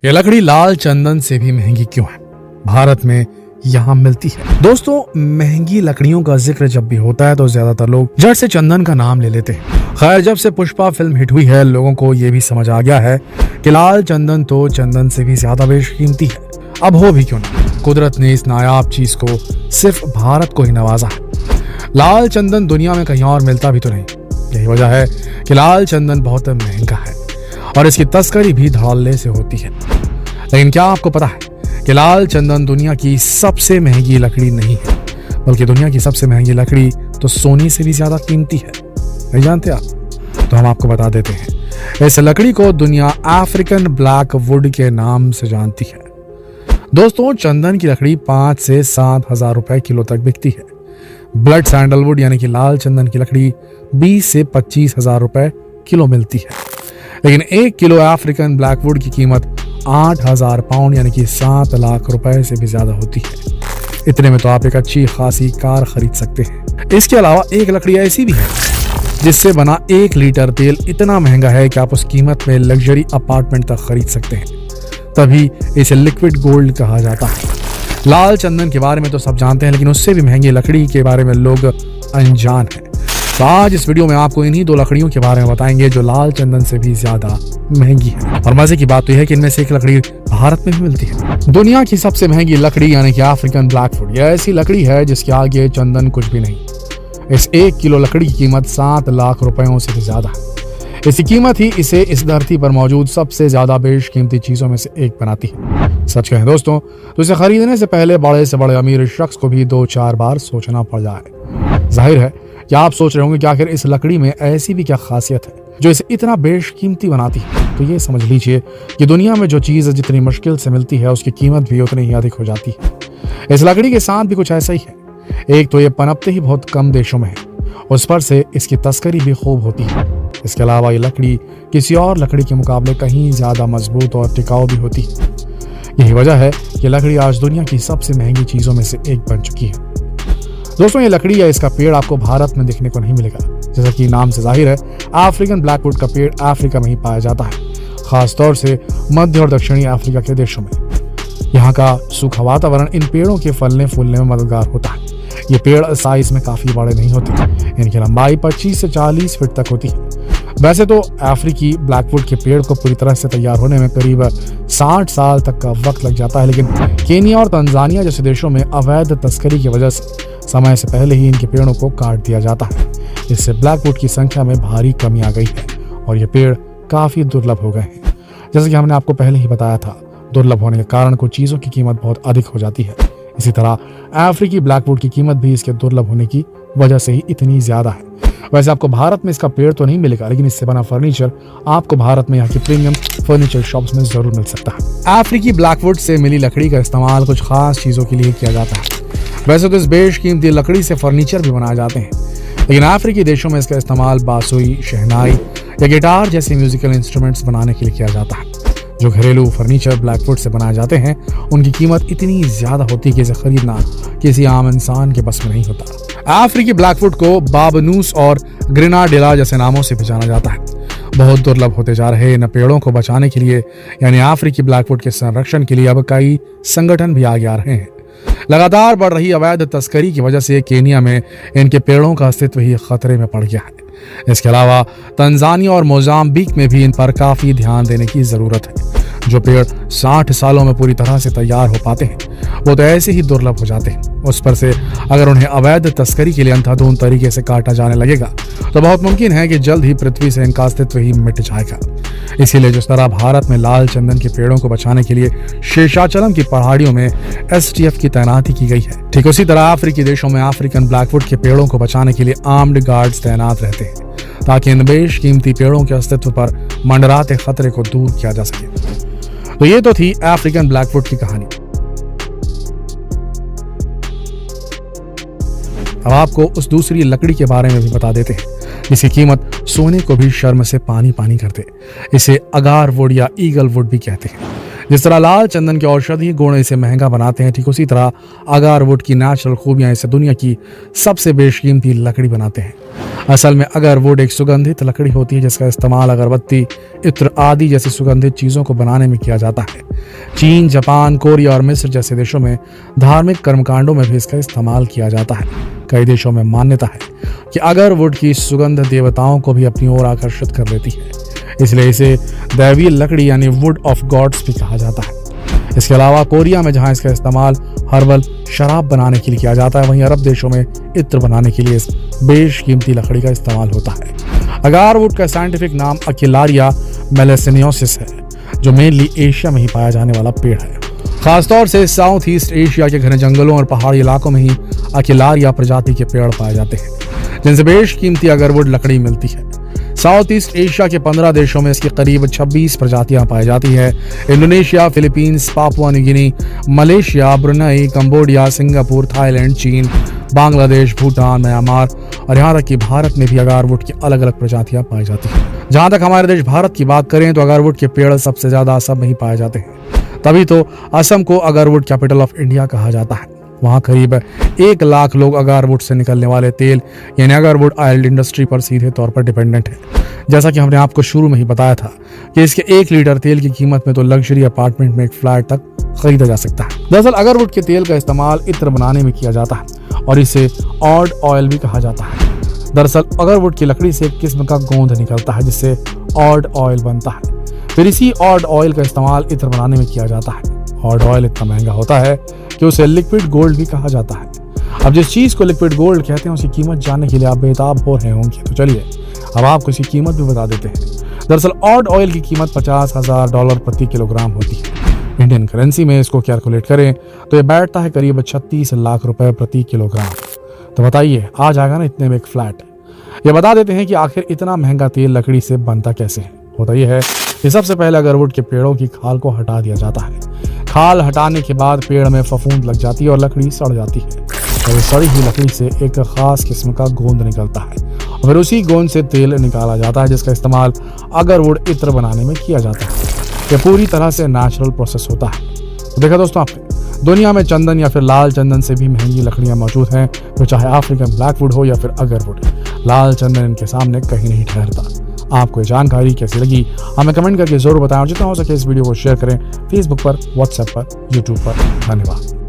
ये लकड़ी लाल चंदन से भी महंगी क्यों है, भारत में यहाँ मिलती है। दोस्तों, महंगी लकड़ियों का जिक्र जब भी होता है तो ज्यादातर लोग जड़ से चंदन का नाम ले लेते हैं। खैर, जब से पुष्पा फिल्म हिट हुई है, लोगों को ये भी समझ आ गया है कि लाल चंदन तो चंदन से भी ज्यादा बेशकीमती है। अब हो भी क्यों ना, कुदरत ने इस नायाब चीज को सिर्फ भारत को ही नवाजा है। लाल चंदन दुनिया में कहीं और मिलता भी तो नहीं। यही वजह है कि लाल चंदन बहुत महंगा है और इसकी तस्करी भी धड़ल्ले से होती है। लेकिन क्या आपको पता है कि लाल चंदन दुनिया की सबसे महंगी लकड़ी नहीं है, बल्कि दुनिया की सबसे महंगी लकड़ी तो सोने से भी ज्यादा कीमती है। नहीं जानते आप? तो हम आपको बता देते हैं। इस लकड़ी को दुनिया अफ्रीकन ब्लैक वुड के नाम से जानती है। दोस्तों, चंदन की लकड़ी 5 से 7 हजार रुपए किलो तक बिकती है। ब्लड सैंडलवुड यानी कि लाल चंदन की लकड़ी 20 से 25 हजार रुपए किलो मिलती है। लेकिन 1 किलो अफ्रीकन ब्लैकवुड की कीमत 8,000 पाउंड यानी कि 7 लाख रुपए से भी ज्यादा होती है। इतने में तो आप एक अच्छी खासी कार खरीद सकते हैं। इसके अलावा एक लकड़ी ऐसी भी है जिससे बना 1 लीटर तेल इतना महंगा है कि आप उस कीमत में लग्जरी अपार्टमेंट तक खरीद सकते हैं। तभी इसे लिक्विड गोल्ड कहा जाता है। लाल चंदन के बारे में तो सब जानते हैं, लेकिन उससे भी महंगी लकड़ी के बारे में लोग अनजान हैं। तो आज इस वीडियो में आपको इन्हीं 2 लकड़ियों के बारे में बताएंगे जो लाल चंदन से भी ज्यादा महंगी है। और मजे की बात तो यह है कि इनमें से एक लकड़ी भारत में भी मिलती है। दुनिया की सबसे महंगी लकड़ी यानी कि अफ्रीकन ब्लैकवुड, यह ऐसी लकड़ी है जिसके आगे चंदन कुछ भी नहीं। इस 1 किलो लकड़ी की कीमत 7 लाख रुपयों से भी ज्यादा है। इसकी कीमत ही इसे इस धरती पर मौजूद सबसे ज्यादा बेशकीमती चीजों में से एक बनाती है। सच कहें दोस्तों, तो इसे खरीदने से पहले बड़े से बड़े अमीर शख्स को भी 2-4 बार सोचना पड़ जाए। जाहिर है कि आप सोच रहे होंगे कि आखिर इस लकड़ी में ऐसी भी क्या खासियत है जो इसे इतना बेशकीमती बनाती है। तो ये समझ लीजिए कि दुनिया में जो चीज जितनी मुश्किल से मिलती है उसकी कीमत भी उतनी ही अधिक हो जाती है। इस लकड़ी के साथ भी कुछ ऐसा ही है। एक तो ये पनपते ही बहुत कम देशों में है, उस पर से इसकी तस्करी भी खूब होती है। इसके अलावा ये लकड़ी किसी और लकड़ी के मुकाबले कहीं ज्यादा मजबूत और टिकाऊ भी होती है। यही वजह है कि लकड़ी आज दुनिया की सबसे महंगी चीजों में से एक बन चुकी है। दोस्तों, ये लकड़ी या इसका पेड़ आपको भारत में देखने को नहीं मिलेगा। जैसा कि नाम से जाहिर है, अफ्रीकन ब्लैकवुड का पेड़ अफ्रीका में ही पाया जाता है, खासतौर से मध्य और दक्षिणी अफ्रीका के देशों में। यहाँ का सूखा वातावरण इन पेड़ों के फलने फूलने में मददगार होता है। ये पेड़ साइज में काफी बड़े नहीं होते। इनकी लंबाई 25 से 40 फीट तक होती है। वैसे तो अफ्रीकी ब्लैकवुड के पेड़ को पूरी तरह से तैयार होने में करीब 60 साल तक का वक्त लग जाता है, लेकिन केनिया और तंजानिया जैसे देशों में अवैध तस्करी की वजह से समय से पहले ही इनके पेड़ों को काट दिया जाता है। इससे ब्लैकवुड की संख्या में भारी कमी आ गई है और ये पेड़ काफी दुर्लभ हो गए हैं। जैसे कि हमने आपको पहले ही बताया था, दुर्लभ होने के कारण कुछ चीजों की कीमत बहुत अधिक हो जाती है। इसी तरह अफ्रीकी ब्लैकवुड की कीमत भी इसके दुर्लभ होने की वजह से ही इतनी ज्यादा है। वैसे आपको भारत में इसका पेड़ तो नहीं मिलेगा, लेकिन इससे बना फर्नीचर आपको भारत में यहाँ की प्रीमियम फर्नीचर शॉप्स में जरूर मिल सकता है। अफ्रीकी ब्लैकवुड से मिली लकड़ी का इस्तेमाल कुछ खास चीजों के लिए किया जाता है। वैसे तो इस बेशकीमती लकड़ी से फर्नीचर भी बनाए जाते हैं, लेकिन अफ्रीकी देशों में इसका इस्तेमाल बांसुरी, शहनाई या गिटार जैसे म्यूजिकल इंस्ट्रूमेंट्स बनाने के लिए किया जाता है। जो घरेलू फर्नीचर ब्लैकवुड से बनाए जाते हैं, उनकी कीमत इतनी ज्यादा होती है कि इसे खरीदना किसी आम इंसान के बस में नहीं होता। अफ्रीकी ब्लैकवुड को बाबनूस और ग्रेनाडेला जैसे नामों से भी जाना जाता है। बहुत दुर्लभ होते जा रहे इन पेड़ों को बचाने के लिए यानी अफ्रीकी ब्लैकवुड के संरक्षण के लिए अब कई संगठन भी आगे आ रहे हैं। लगातार बढ़ रही अवैध तस्करी की वजह से केनिया में इनके पेड़ों का अस्तित्व ही खतरे में पड़ गया है। इसके अलावा तंजानिया और मोजाम्बिक में भी इन पर काफी ध्यान देने की जरूरत है। जो पेड़ 60 सालों में पूरी तरह से तैयार हो पाते हैं, वो तो ऐसे ही दुर्लभ हो जाते हैं। उस पर से अगर उन्हें अवैध तस्करी के लिए अंधाधुंध तरीके से काटा जाने लगेगा तो बहुत मुमकिन है कि जल्द ही पृथ्वी से इनका अस्तित्व ही मिट जाएगा। इसीलिए जिस तरह भारत में लाल चंदन के पेड़ों को बचाने के लिए शेषाचलम की पहाड़ियों में STF की तैनाती की गई है, ठीक उसी तरह अफ्रीकी देशों में अफ्रीकन ब्लैकवुड के पेड़ों को बचाने के लिए आर्म्ड गार्ड्स तैनात रहते हैं, ताकि इन बेशकीमती पेड़ों के अस्तित्व पर मंडराते खतरे को दूर किया जा सके। तो ये तो थी अफ्रीकन ब्लैकवुड की कहानी। अब आपको उस दूसरी लकड़ी के बारे में भी बता देते हैं जिसकी कीमत सोने को भी शर्म से पानी पानी करते। इसे अगार वुड या ईगल वुड भी कहते हैं। जिस तरह लाल चंदन के औषधीय गुण इसे महंगा बनाते हैं, ठीक उसी तरह अगारवुड की नेचुरल खूबियां इसे दुनिया की सबसे बेशकीमती लकड़ी बनाते हैं। असल में अगारवुड एक सुगंधित लकड़ी होती है जिसका इस्तेमाल अगरबत्ती, इत्र आदि जैसी सुगंधित चीजों को बनाने में किया जाता है। चीन, जापान, कोरिया और मिस्र जैसे देशों में धार्मिक कर्मकांडों में भी इसका इस्तेमाल किया जाता है। कई देशों में मान्यता है कि अगारवुड की सुगंध देवताओं को भी अपनी ओर आकर्षित कर लेती है, इसलिए इसे दैवीय लकड़ी यानी वुड ऑफ गॉड्स भी कहा जाता है। इसके अलावा कोरिया में जहां इसका इस्तेमाल हर्बल शराब बनाने के लिए किया जाता है, वहीं अरब देशों में इत्र बनाने के लिए इस बेशकीमती लकड़ी का इस्तेमाल होता है। अगारवुड का साइंटिफिक नाम अकिलारिया मेलेसिनियोसिस है, जो मेनली एशिया में ही पाया जाने वाला पेड़ है। खासतौर से साउथ ईस्ट एशिया के घने जंगलों और पहाड़ी इलाकों में ही अकिलारिया प्रजाति के पेड़ पाए जाते हैं, जिनसे बेशकीमती अगारवुड लकड़ी मिलती है। साउथ ईस्ट एशिया के 15 देशों में इसकी करीब 26 प्रजातियां पाई जाती है। Indonesia, Philippines, Papua New Guinea, Malaysia, Brunei, Cambodia, Singapore, Thailand, चीन, बांग्लादेश, भूटान, म्यांमार और यहाँ तक कि भारत में भी अगारवुड की अलग अलग प्रजातियां पाई जाती हैं। जहां तक हमारे देश भारत की बात करें तो अगारवुड के पेड़ सबसे ज्यादा असम में ही पाए जाते हैं। तभी तो असम को अगारवुड कैपिटल ऑफ इंडिया कहा जाता है। वहाँ करीब 1 लाख लोग अगारवुड से निकलने वाले तेल यानी अगारवुड ऑयल इंडस्ट्री पर सीधे तौर पर डिपेंडेंट है। जैसा कि हमने आपको शुरू में ही बताया था कि इसके 1 लीटर तेल की कीमत में तो लग्जरी अपार्टमेंट में एक फ्लैट तक खरीदा जा सकता है। दरअसल अगारवुड के तेल का इस्तेमाल इत्र बनाने में किया जाता है और इसे ऑड ऑयल भी कहा जाता है। दरअसल अगारवुड की लकड़ी से एक किस्म का गोंद निकलता है जिससे ऑड ऑयल बनता है। फिर इसी ऑड ऑयल का इस्तेमाल इत्र बनाने में किया जाता है। ऑड ऑयल इतना महंगा होता है कि उसे लिक्विड गोल्ड भी कहा जाता है। अब जिस चीज को लिक्विड गोल्ड कहते हैं उसकी कीमत जानने के लिए आप बेताब हो रहे होंगे, तो चलिए अब आपको इसकी कीमत भी बता देते हैं। दरअसल ऑड ऑयल की कीमत $50,000 प्रति किलोग्राम होती है। इंडियन करेंसी में इसको कैलकुलेट करें तो ये बैठता है करीब 36 लाख रुपए प्रति किलोग्राम। तो बताइए आ जाएगा ना इतने में एक फ्लैट। ये बता देते हैं कि आखिर इतना महंगा तेल लकड़ी से बनता कैसे है। होता यह है कि सबसे पहले अगारवुड के पेड़ों की खाल को हटा दिया जाता है। खाल हटाने के बाद पेड़ में फफूंद लग जाती है और लकड़ी सड़ जाती है। और इस सड़ी हुई लकड़ी से एक खास किस्म का गोंद निकलता है और फिर उसी गोंद से तेल निकाला जाता है जिसका इस्तेमाल अगारवुड इत्र बनाने में किया जाता है। यह पूरी तरह से नेचुरल प्रोसेस होता है। तो देखा दोस्तों आपने, दुनिया में चंदन या फिर लाल चंदन से भी महंगी लकड़ियां मौजूद हैं, तो चाहे अफ्रीकन ब्लैकवुड हो या फिर अगारवुड, लाल चंदन इनके सामने कहीं नहीं ठहरता। आपको ये जानकारी कैसी लगी हमें कमेंट करके जरूर बताएं और जितना हो सके इस वीडियो को शेयर करें फेसबुक पर, व्हाट्सएप पर, यूट्यूब पर। धन्यवाद।